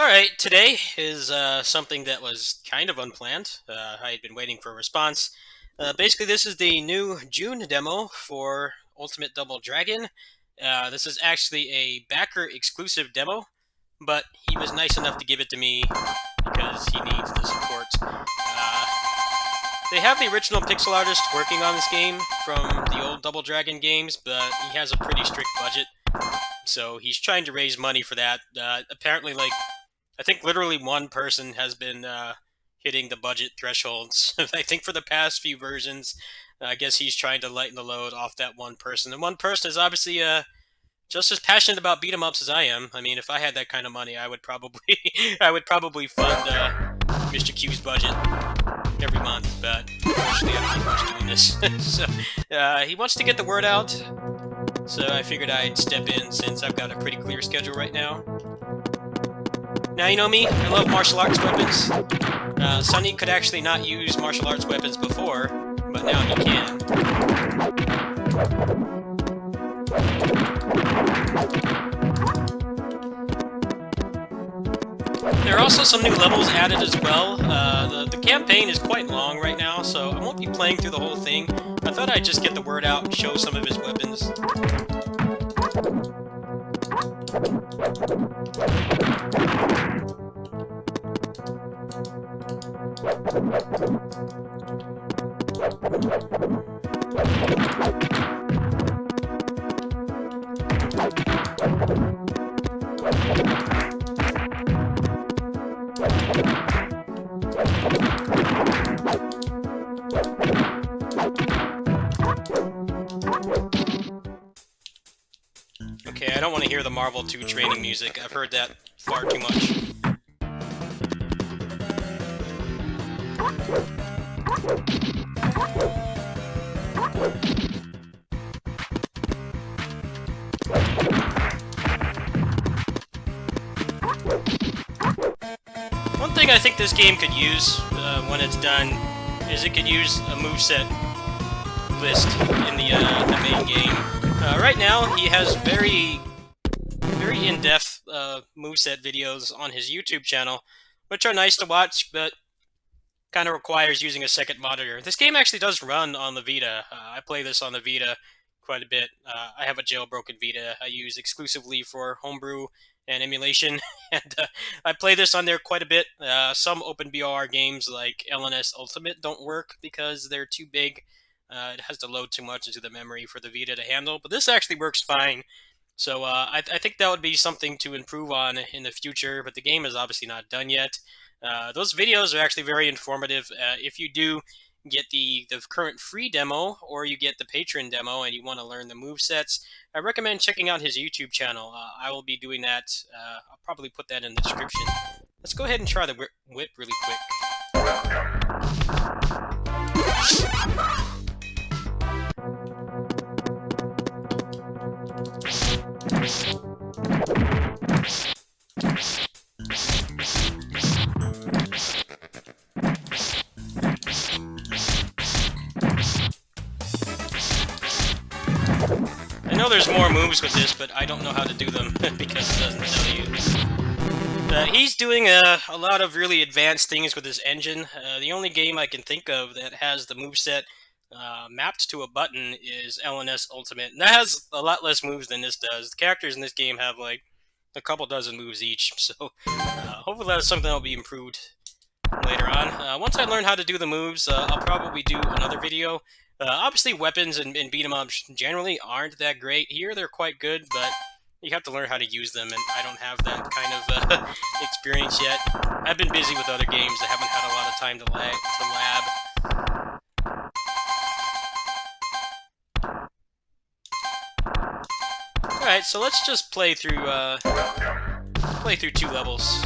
Alright, today is something that was kind of unplanned. I had been waiting for a response. Basically, this is the new June demo for Ultimate Double Dragon. This is actually a backer exclusive demo, but he was nice enough to give it to me because he needs the support. They have the original pixel artist working on this game from the old Double Dragon games, but he has a pretty strict budget, so he's trying to raise money for that. Apparently, I think literally one person has been hitting the budget thresholds. I think for the past few versions, I guess he's trying to lighten the load off that one person. And one person is obviously just as passionate about beat 'em ups as I am. I mean, if I had that kind of money, I would probably I would probably fund Mr. Q's budget every month. But unfortunately, I don't think much doing this. So he wants to get the word out. So I figured I'd step in since I've got a pretty clear schedule right now. Now, you know me, I love martial arts weapons. Sunny could actually not use martial arts weapons before, but now he can. There are also some new levels added as well. The campaign is quite long right now, so I won't be playing through the whole thing. I thought I'd just get the word out and show some of his weapons. Okay, I don't want to hear the Marvel 2 training music. I've heard that far too much. One thing I think this game could use when it's done is it could use a moveset list in the main game. Right now, he has very in-depth moveset videos on his YouTube channel, which are nice to watch, but kind of requires using a second monitor. This game actually does run on the Vita. I play this on the Vita quite a bit. I have a jailbroken Vita I use exclusively for homebrew and emulation, and I play this on there quite a bit. Some OpenBR games like LNS Ultimate don't work because they're too big. It has to load too much into the memory for the Vita to handle, but this actually works fine. So I think that would be something to improve on in the future, but the game is obviously not done yet. Those videos are actually very informative. If you do get the current free demo, or you get the patron demo and you want to learn the movesets, I recommend checking out his YouTube channel. I will be doing that. I'll probably put that in the description. Let's go ahead and try the whip really quick. I know there's more moves with this, but I don't know how to do them because it doesn't tell you. He's doing a lot of really advanced things with his engine. The only game I can think of that has the moveset mapped to a button is LNS Ultimate. And that has a lot less moves than this does. The characters in this game have like a couple dozen moves each, so hopefully that's something that'll be improved later on. Once I learn how to do the moves, I'll probably do another video. Obviously, weapons and beat 'em ups generally aren't that great. Here, they're quite good, but you have to learn how to use them, and I don't have that kind of experience yet. I've been busy with other games. I haven't had a lot of time to lab. Alright, so let's just play through 2 levels.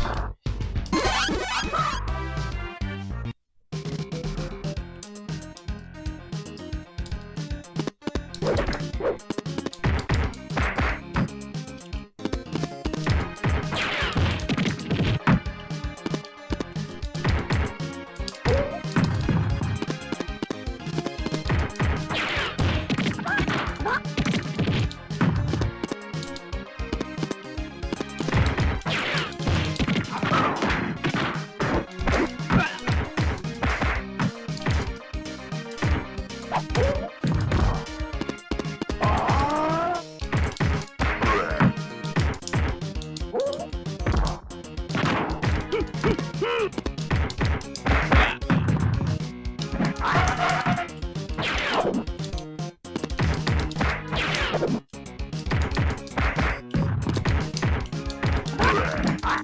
So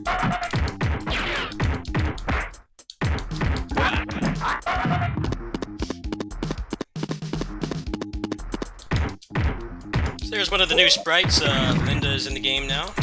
there's one of the new sprites. Linda is in the game now.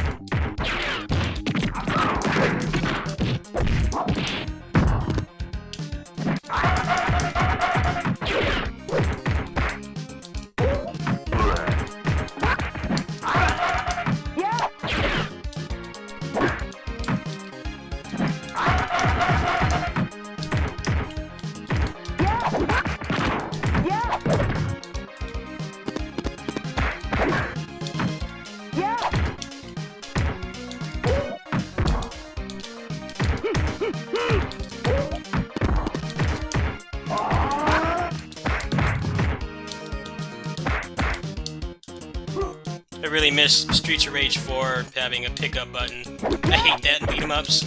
I really miss Streets of Rage 4 having a pickup button. I hate that in beat-em-ups.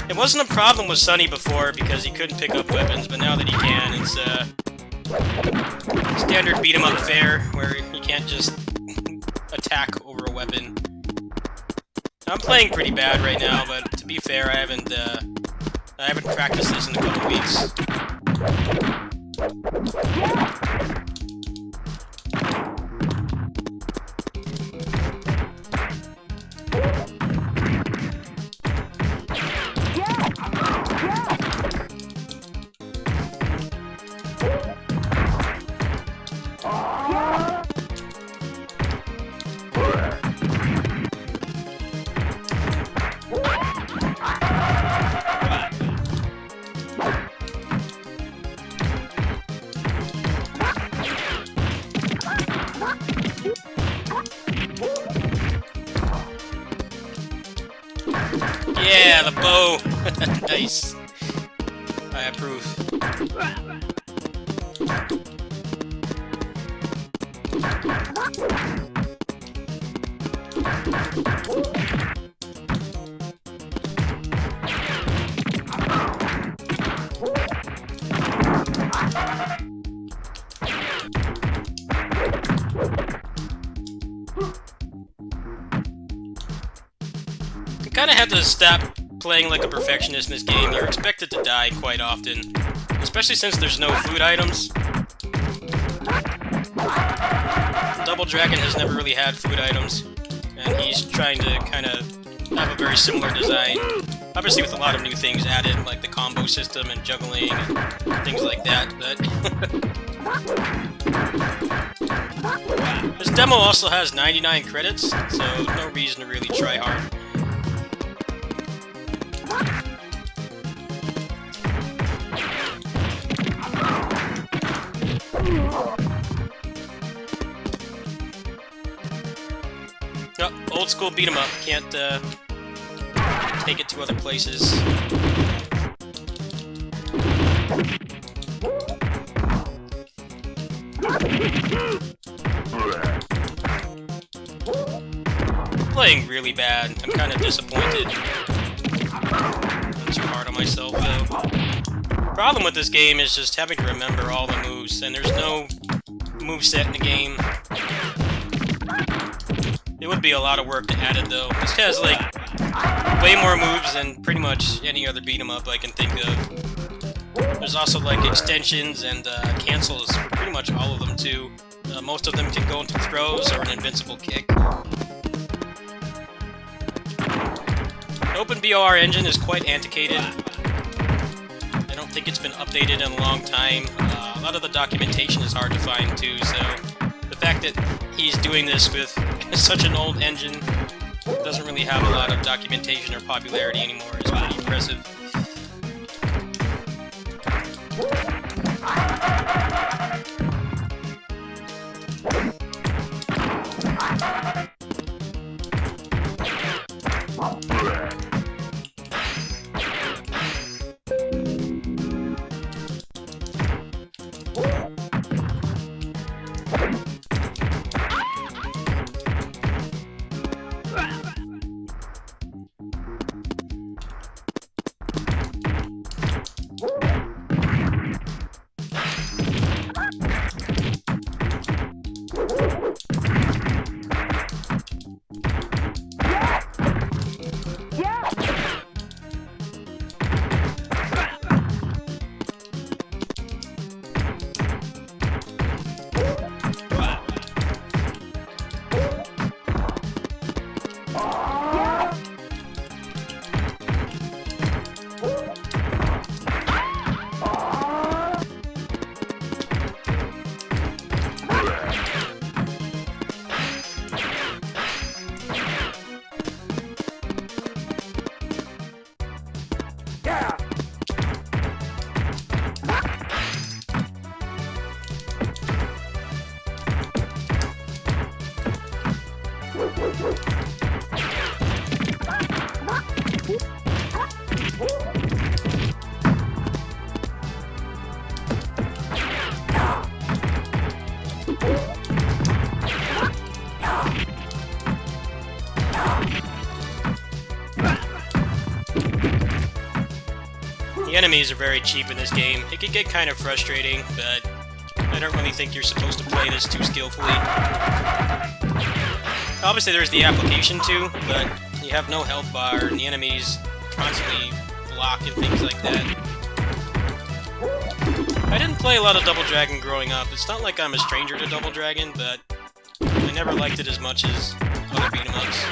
It wasn't a problem with Sonny before because he couldn't pick up weapons, but now that he can, it's standard beat-em-up fare where you can't just attack over a weapon. I'm playing pretty bad right now, but to be fair, I haven't practiced this in a couple weeks. Yeah, the bow! Nice. I approve. You kinda have to stop playing like a perfectionist in this game. You're expected to die quite often, especially since there's no food items. Double Dragon has never really had food items, and he's trying to kind of have a very similar design. Obviously with a lot of new things added, like the combo system and juggling and things like that, but... This demo also has 99 credits, so no reason to really try hard. Oh, old school beat 'em up. Can't take it to other places. Playing really bad. I'm kind of disappointed. I'm too hard on myself though. Problem with this game is just having to remember all the moves, and there's no moveset in the game. It would be a lot of work to add it though. This has like way more moves than pretty much any other beat 'em up I can think of. There's also like extensions and cancels for pretty much all of them too. Most of them can go into throws or an invincible kick. The OpenBOR engine is quite antiquated. I don't think it's been updated in a long time. A lot of the documentation is hard to find too, so the fact that he's doing this with such an old engine doesn't really have a lot of documentation or popularity anymore is pretty impressive. enemies are very cheap in this game. It can get kind of frustrating, but I don't really think you're supposed to play this too skillfully. Obviously there's the application too, but you have no health bar, and the enemies constantly block and things like that. I didn't play a lot of Double Dragon growing up. It's not like I'm a stranger to Double Dragon, but I never liked it as much as other beat-em-ups.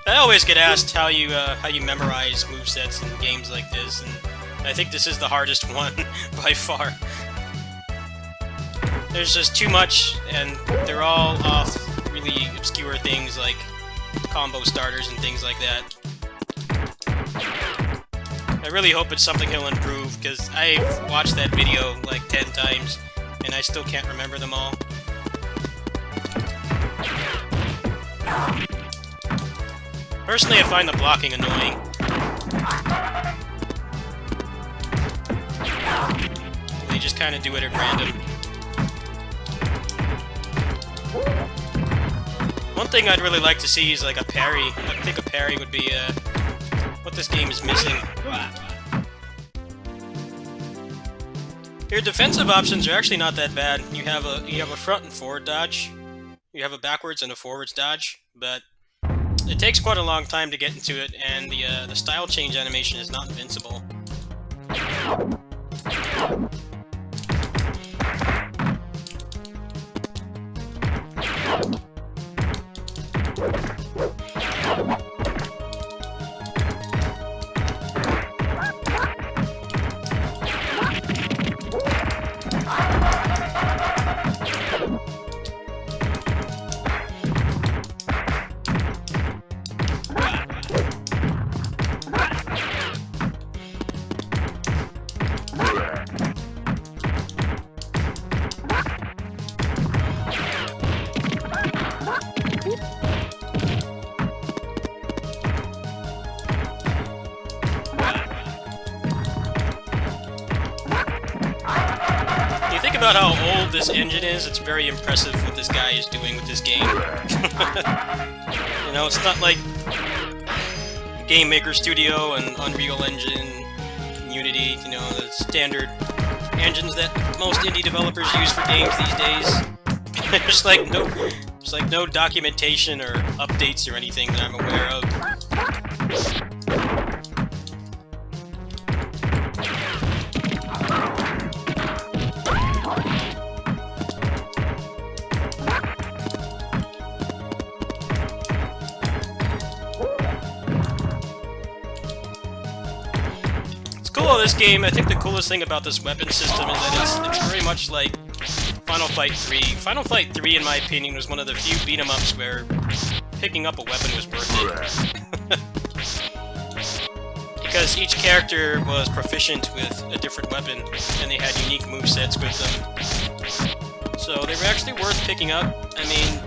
I always get asked how you memorize movesets in games like this, and I think this is the hardest one by far. There's just too much, and they're all off really obscure things like combo starters and things like that. I really hope it's something he'll improve, because I've watched that video like 10 times, and I still can't remember them all. Personally, I find the blocking annoying. They just kind of do it at random. One thing I'd really like to see is like a parry. I think a parry would be what this game is missing. Your defensive options are actually not that bad. You have a front and forward dodge. You have a backwards and a forwards dodge, but it takes quite a long time to get into it, and the style change animation is not invincible. About how old this engine is, it's very impressive what this guy is doing with this game. You know, it's not like Game Maker Studio and Unreal Engine, Unity, you know, the standard engines that most indie developers use for games these days. There's like no documentation or updates or anything that I'm aware of. This game, I think the coolest thing about this weapon system is that it's very much like Final Fight 3. Final Fight 3, in my opinion, was one of the few beat-em-ups where picking up a weapon was worth it. Because each character was proficient with a different weapon, and they had unique movesets with them. So they were actually worth picking up. I mean,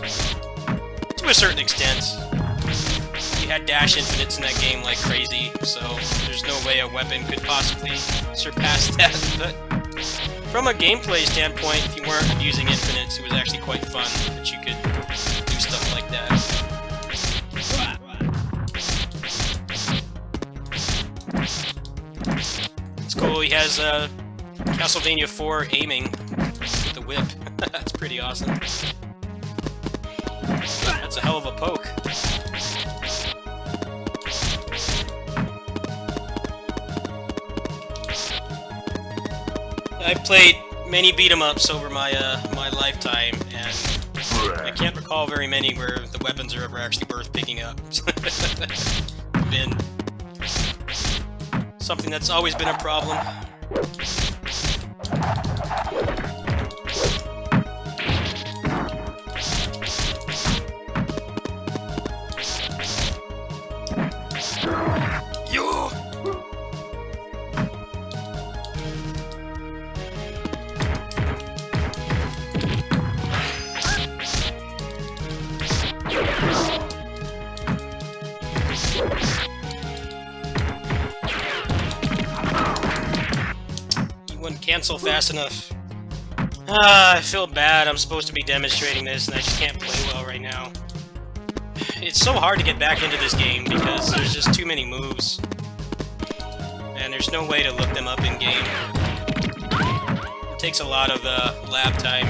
to a certain extent. You had dash infinites in that game like crazy, so there's no way a weapon could possibly surpass that. But from a gameplay standpoint, if you weren't using infinites, it was actually quite fun that you could do stuff like that. It's cool, he has Castlevania 4 aiming with the whip. That's pretty awesome. That's a hell of a poke. I've played many beat-em-ups over my my lifetime, and I can't recall very many where the weapons are ever actually worth picking up. Been something that's always been a problem. cancel fast enough. I feel bad. I'm supposed to be demonstrating this, and I just can't play well right now. It's so hard to get back into this game because there's just too many moves. And there's no way to look them up in-game. It takes a lot of lab time.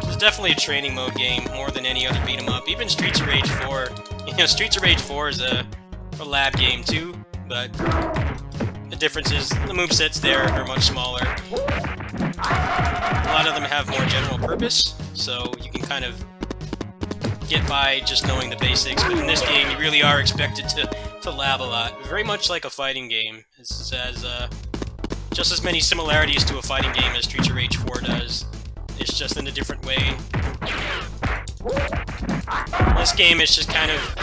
It's definitely a training mode game, more than any other beat-em-up. Even Streets of Rage 4. You know, Streets of Rage 4 is a lab game too, but the difference is the movesets there are much smaller. A lot of them have more general purpose, so you can kind of get by just knowing the basics, but in this game you really are expected to lab a lot. Very much like a fighting game. This has just as many similarities to a fighting game as Streets of Rage 4 does. It's just in a different way. This game is just kind of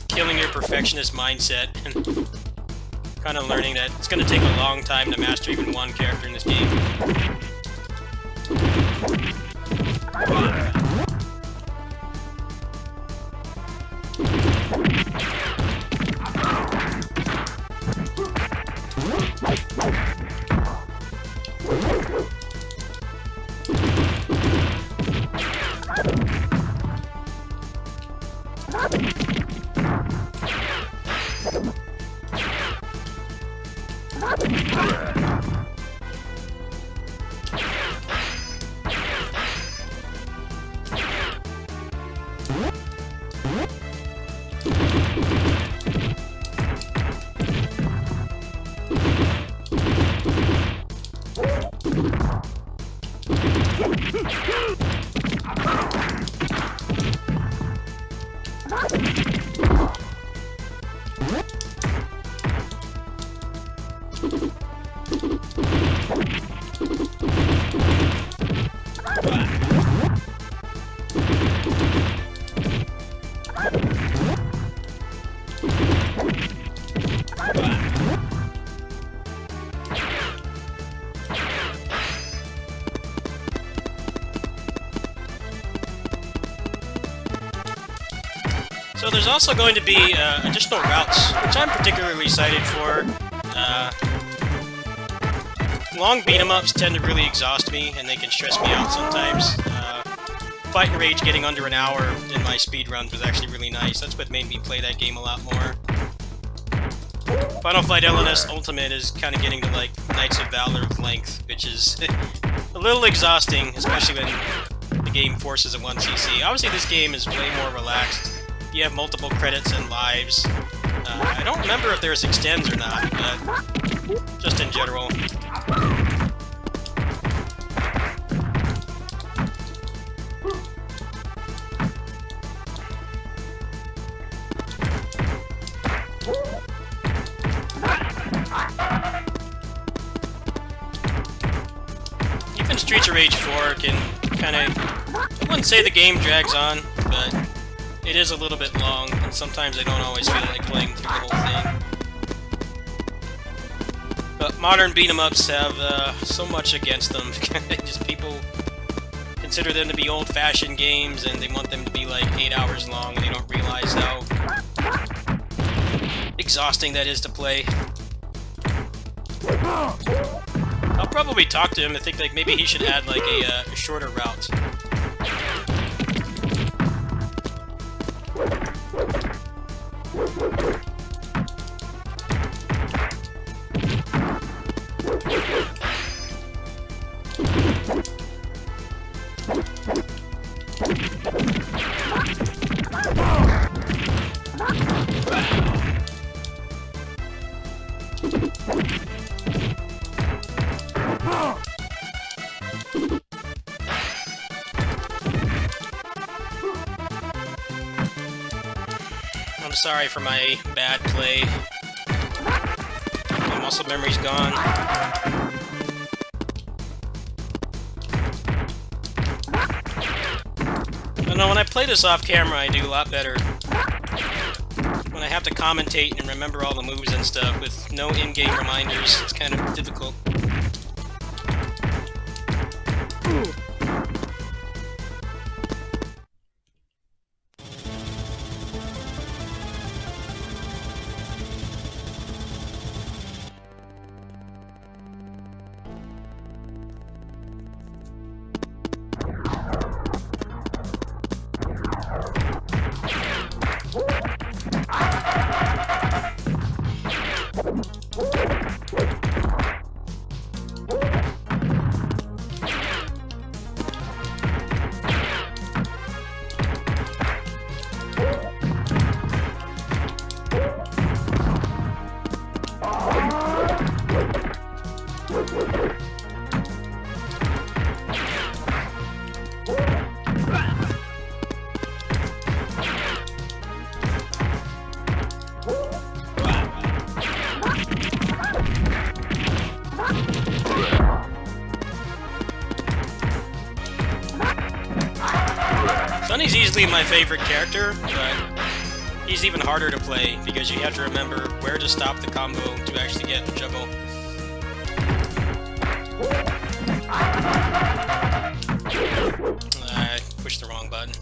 killing your perfectionist mindset and kind of learning that it's going to take a long time to master even one character in this game. So there's also going to be additional routes, which I'm particularly excited for. Long beat-em-ups tend to really exhaust me, and they can stress me out sometimes. Fight and Rage getting under an hour in my speedruns was actually really nice. That's what made me play that game a lot more. Final Fight LNS Ultimate is kind of getting to, like, Knights of Valor length, which is a little exhausting, especially when the game forces a 1cc. Obviously, this game is way more relaxed. You have multiple credits and lives. I don't remember if there's extends or not, but just in general. Even Streets of Rage 4 can kind of, I wouldn't say the game drags on, but it is a little bit long, and sometimes I don't always feel like playing through the whole thing. But modern beat-em-ups have so much against them. Just people consider them to be old-fashioned games, and they want them to be like 8 hours long, and they don't realize how exhausting that is to play. I'll probably talk to him and think like maybe he should add like a shorter route. I'm sorry for my bad play. My muscle memory's gone. But no, when I play this off camera, I do a lot better. When I have to commentate and remember all the moves and stuff with no in-game reminders, it's kind of difficult. technically my favorite character, but he's even harder to play because you have to remember where to stop the combo to actually get the juggle. I pushed the wrong button.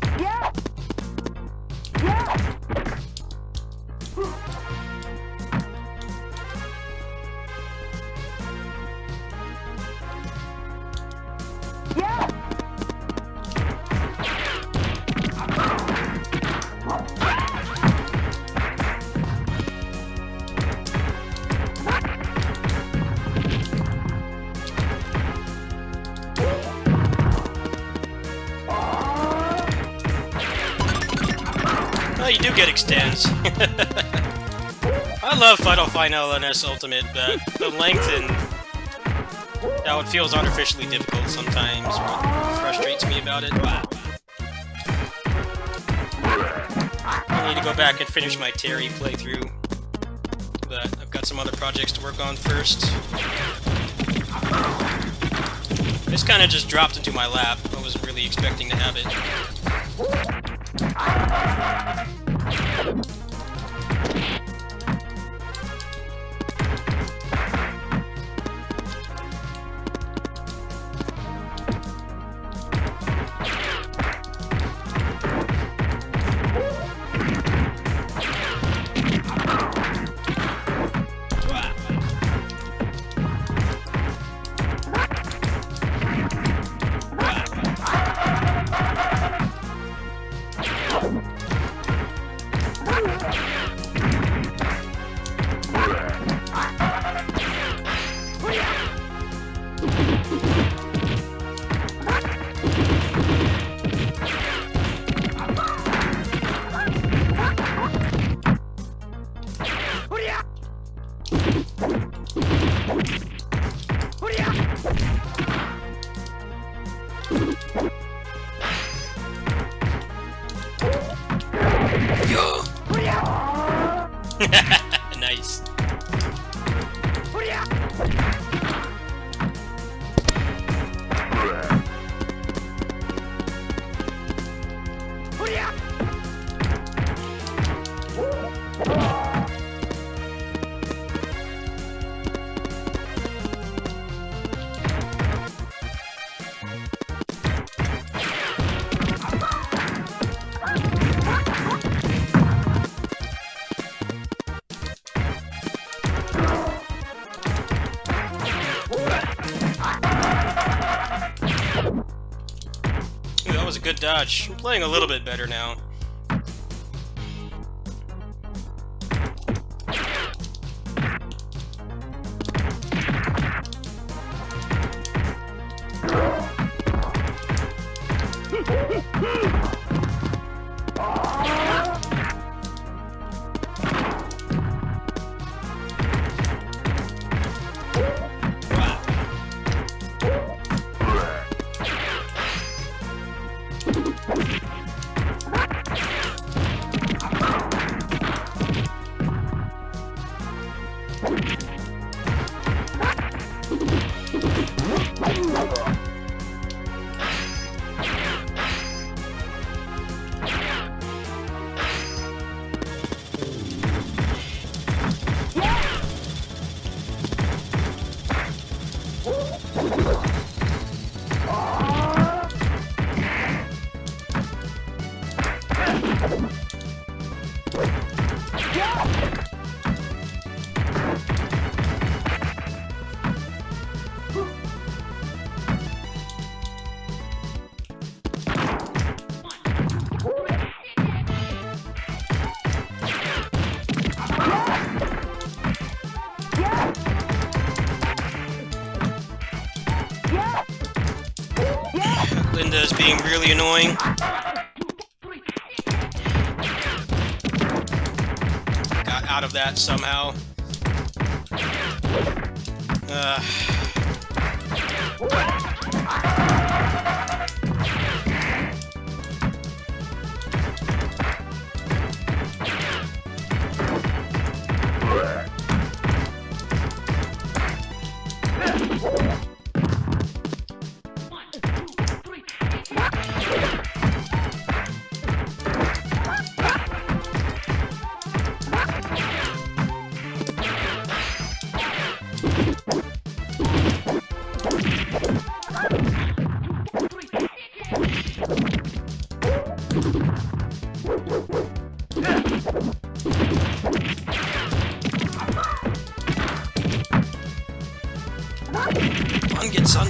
Oh, you do get extends. I love Final NS Ultimate, but the length and how it feels artificially difficult sometimes frustrates me about it. I need to go back and finish my Terry playthrough, but I've got some other projects to work on first. This kind of just dropped into my lap. I wasn't really expecting to have it. Nice. That was a good dodge. I'm playing a little bit better now. Linda's being really annoying. Got out of that somehow. on, get sun.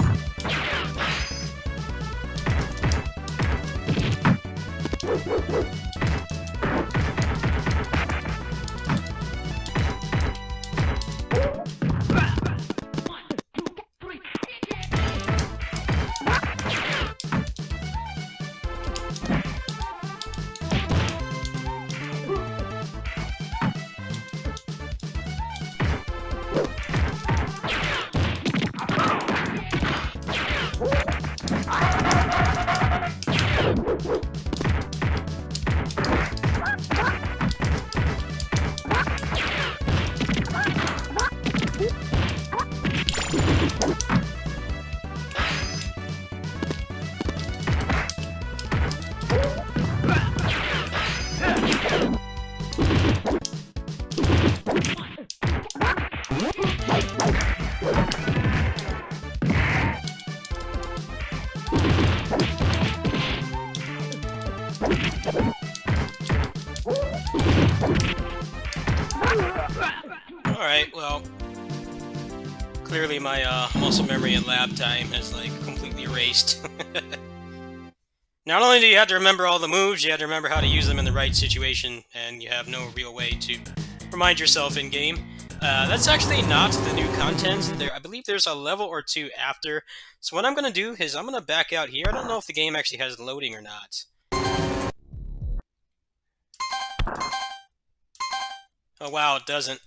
Alright, well, clearly my muscle memory and lab time has, like, completely erased. Not only do you have to remember all the moves, you have to remember how to use them in the right situation, and you have no real way to remind yourself in-game. That's actually not the new content. I believe there's a level or two after. So what I'm going to do is I'm going to back out here. I don't know if the game actually has loading or not. Oh wow, it doesn't.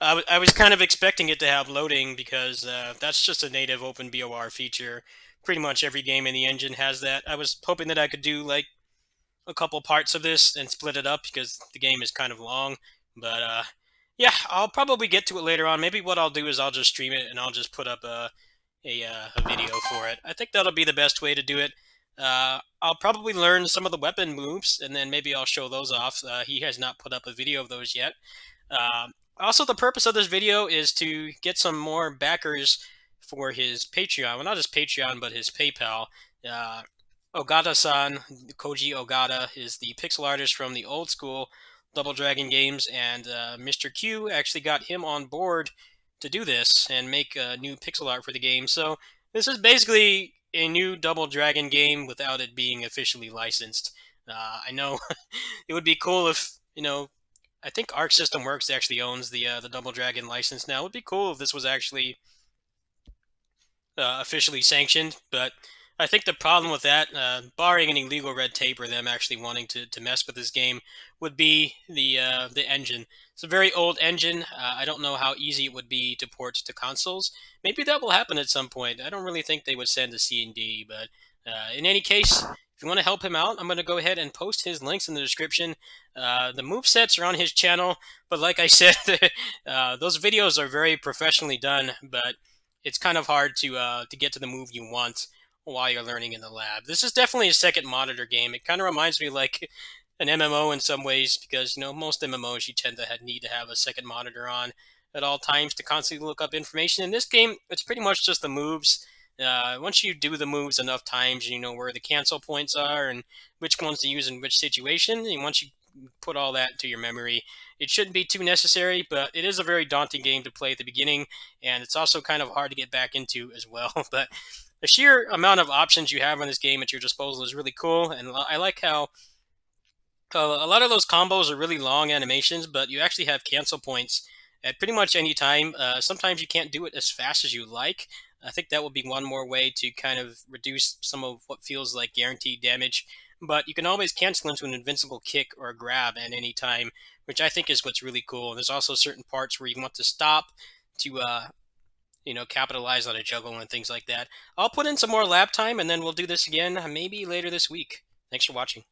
I was kind of expecting it to have loading because that's just a native OpenBOR feature. Pretty much every game in the engine has that. I was hoping that I could do like a couple parts of this and split it up because the game is kind of long. But yeah, I'll probably get to it later on. Maybe what I'll do is I'll just stream it and I'll just put up a video for it. I think that'll be the best way to do it. I'll probably learn some of the weapon moves, and then maybe I'll show those off. He has not put up a video of those yet. Also, the purpose of this video is to get some more backers for his Patreon. Well, not his Patreon, but his PayPal. Ogata-san, Koji Ogata, is the pixel artist from the old school Double Dragon games, and Mr. Q actually got him on board to do this and make a new pixel art for the game. So this is basically a new Double Dragon game without it being officially licensed. I know it would be cool if, you know, I think Arc System Works actually owns the Double Dragon license now. It would be cool if this was actually officially sanctioned, but I think the problem with that, barring any legal red tape or them actually wanting to mess with this game, would be the engine. It's a very old engine. I don't know how easy it would be to port to consoles. Maybe that will happen at some point. I don't really think they would send a C&D, but in any case, if you want to help him out, I'm going to go ahead and post his links in the description. The movesets are on his channel, but like I said, those videos are very professionally done, but it's kind of hard to get to the move you want while you're learning in the lab. This is definitely a second monitor game. It kind of reminds me like an MMO in some ways because, you know, most MMOs you tend to need to have a second monitor on at all times to constantly look up information. In this game, it's pretty much just the moves. Once you do the moves enough times, you know where the cancel points are and which ones to use in which situation. And once you put all that to your memory, it shouldn't be too necessary, but it is a very daunting game to play at the beginning, and it's also kind of hard to get back into as well. But the sheer amount of options you have in this game at your disposal is really cool, and I like how a lot of those combos are really long animations, but you actually have cancel points at pretty much any time. Sometimes you can't do it as fast as you like. I think that would be one more way to kind of reduce some of what feels like guaranteed damage. But you can always cancel into an invincible kick or a grab at any time, which I think is what's really cool. And there's also certain parts where you want to stop to you know, capitalize on a juggle and things like that. I'll put in some more lab time, and then we'll do this again maybe later this week. Thanks for watching.